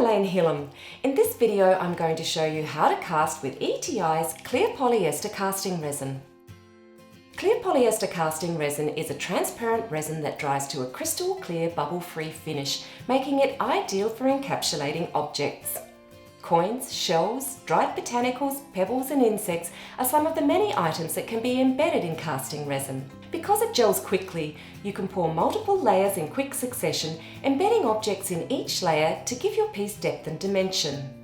Mylene Hillam. In this video I'm going to show you how to cast with ETI's clear polyester casting resin. Clear polyester casting resin is a transparent resin that dries to a crystal clear bubble-free finish, making it ideal for encapsulating objects. Coins, shells, dried botanicals, pebbles and insects are some of the many items that can be embedded in casting resin. Because it gels quickly, you can pour multiple layers in quick succession, embedding objects in each layer to give your piece depth and dimension.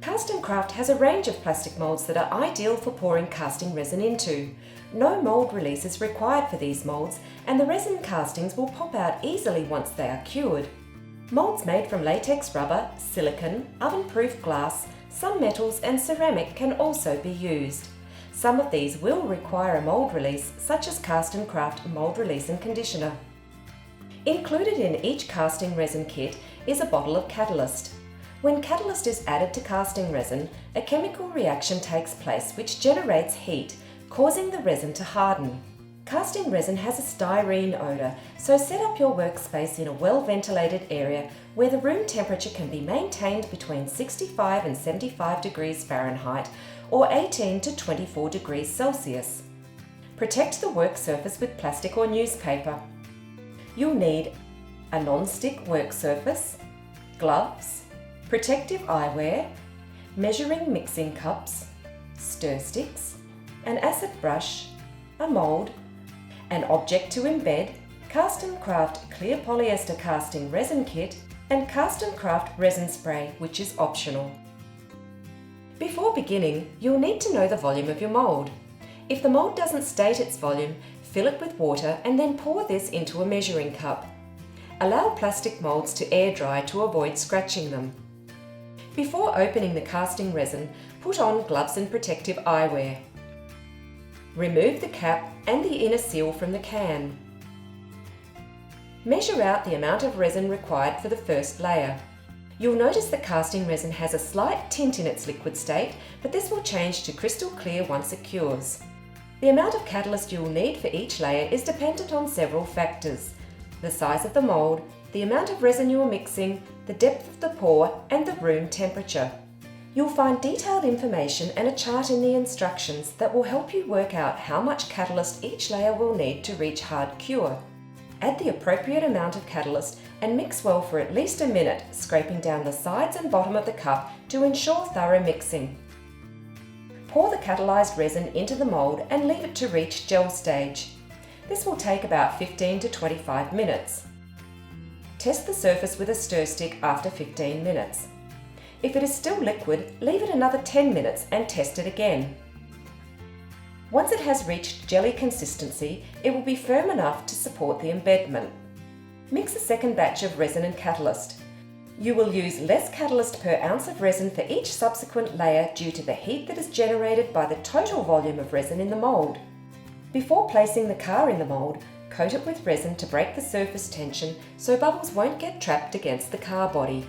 Castin Craft has a range of plastic moulds that are ideal for pouring casting resin into. No mould release is required for these moulds, and the resin castings will pop out easily once they are cured. Moulds made from latex rubber, silicone, oven-proof glass, some metals and ceramic can also be used. Some of these will require a mould release, such as Castin Craft Mould Release and Conditioner. Included in each casting resin kit is a bottle of catalyst. When catalyst is added to casting resin, a chemical reaction takes place which generates heat, causing the resin to harden. Casting resin has a styrene odour, so set up your workspace in a well-ventilated area where the room temperature can be maintained between 65 and 75 degrees Fahrenheit or 18 to 24 degrees Celsius. Protect the work surface with plastic or newspaper. You'll need a non-stick work surface, gloves, protective eyewear, measuring mixing cups, stir sticks, an acid brush, a mould, an object to embed, Castin Craft Clear Polyester Casting Resin Kit, and Castin Craft Resin Spray, which is optional. Before beginning, you'll need to know the volume of your mould. If the mould doesn't state its volume, fill it with water and then pour this into a measuring cup. Allow plastic moulds to air dry to avoid scratching them. Before opening the casting resin, put on gloves and protective eyewear. Remove the cap and the inner seal from the can. Measure out the amount of resin required for the first layer. You'll notice that casting resin has a slight tint in its liquid state, but this will change to crystal clear once it cures. The amount of catalyst you will need for each layer is dependent on several factors: the size of the mould, the amount of resin you are mixing, the depth of the pour, and the room temperature. You'll find detailed information and a chart in the instructions that will help you work out how much catalyst each layer will need to reach hard cure. Add the appropriate amount of catalyst and mix well for at least a minute, scraping down the sides and bottom of the cup to ensure thorough mixing. Pour the catalyzed resin into the mould and leave it to reach gel stage. This will take about 15 to 25 minutes. Test the surface with a stir stick after 15 minutes. If it is still liquid, leave it another 10 minutes and test it again. Once it has reached jelly consistency, it will be firm enough to support the embedment. Mix a second batch of resin and catalyst. You will use less catalyst per ounce of resin for each subsequent layer due to the heat that is generated by the total volume of resin in the mould. Before placing the car in the mould, coat it with resin to break the surface tension so bubbles won't get trapped against the car body.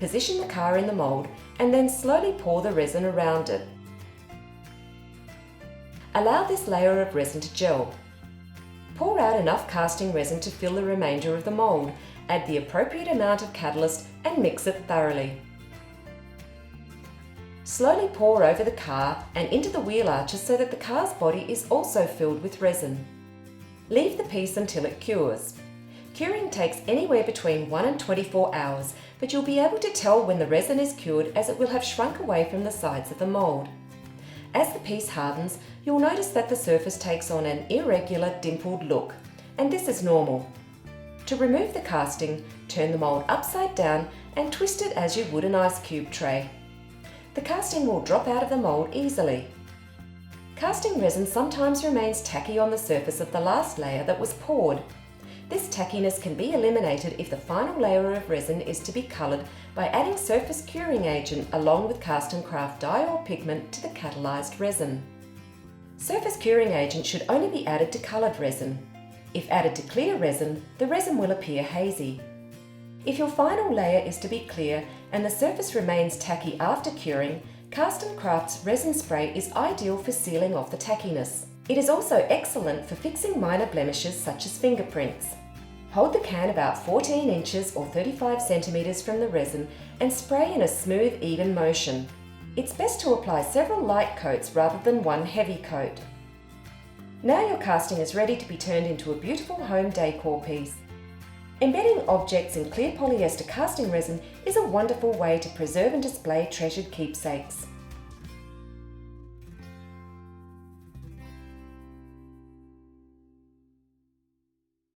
Position the car in the mould and then slowly pour the resin around it. Allow this layer of resin to gel. Pour out enough casting resin to fill the remainder of the mould, add the appropriate amount of catalyst and mix it thoroughly. Slowly pour over the car and into the wheel arches so that the car's body is also filled with resin. Leave the piece until it cures. Curing takes anywhere between 1 and 24 hours, but you'll be able to tell when the resin is cured as it will have shrunk away from the sides of the mould. As the piece hardens, you'll notice that the surface takes on an irregular dimpled look, and this is normal. To remove the casting, turn the mould upside down and twist it as you would an ice cube tray. The casting will drop out of the mould easily. Casting resin sometimes remains tacky on the surface of the last layer that was poured. This tackiness can be eliminated if the final layer of resin is to be coloured by adding surface curing agent along with Castin Craft dye or pigment to the catalyzed resin. Surface curing agent should only be added to coloured resin. If added to clear resin, the resin will appear hazy. If your final layer is to be clear and the surface remains tacky after curing, Castin Craft's Resin Spray is ideal for sealing off the tackiness. It is also excellent for fixing minor blemishes such as fingerprints. Hold the can about 14 inches or 35 centimeters from the resin and spray in a smooth, even motion. It's best to apply several light coats rather than one heavy coat. Now your casting is ready to be turned into a beautiful home decor piece. Embedding objects in clear polyester casting resin is a wonderful way to preserve and display treasured keepsakes.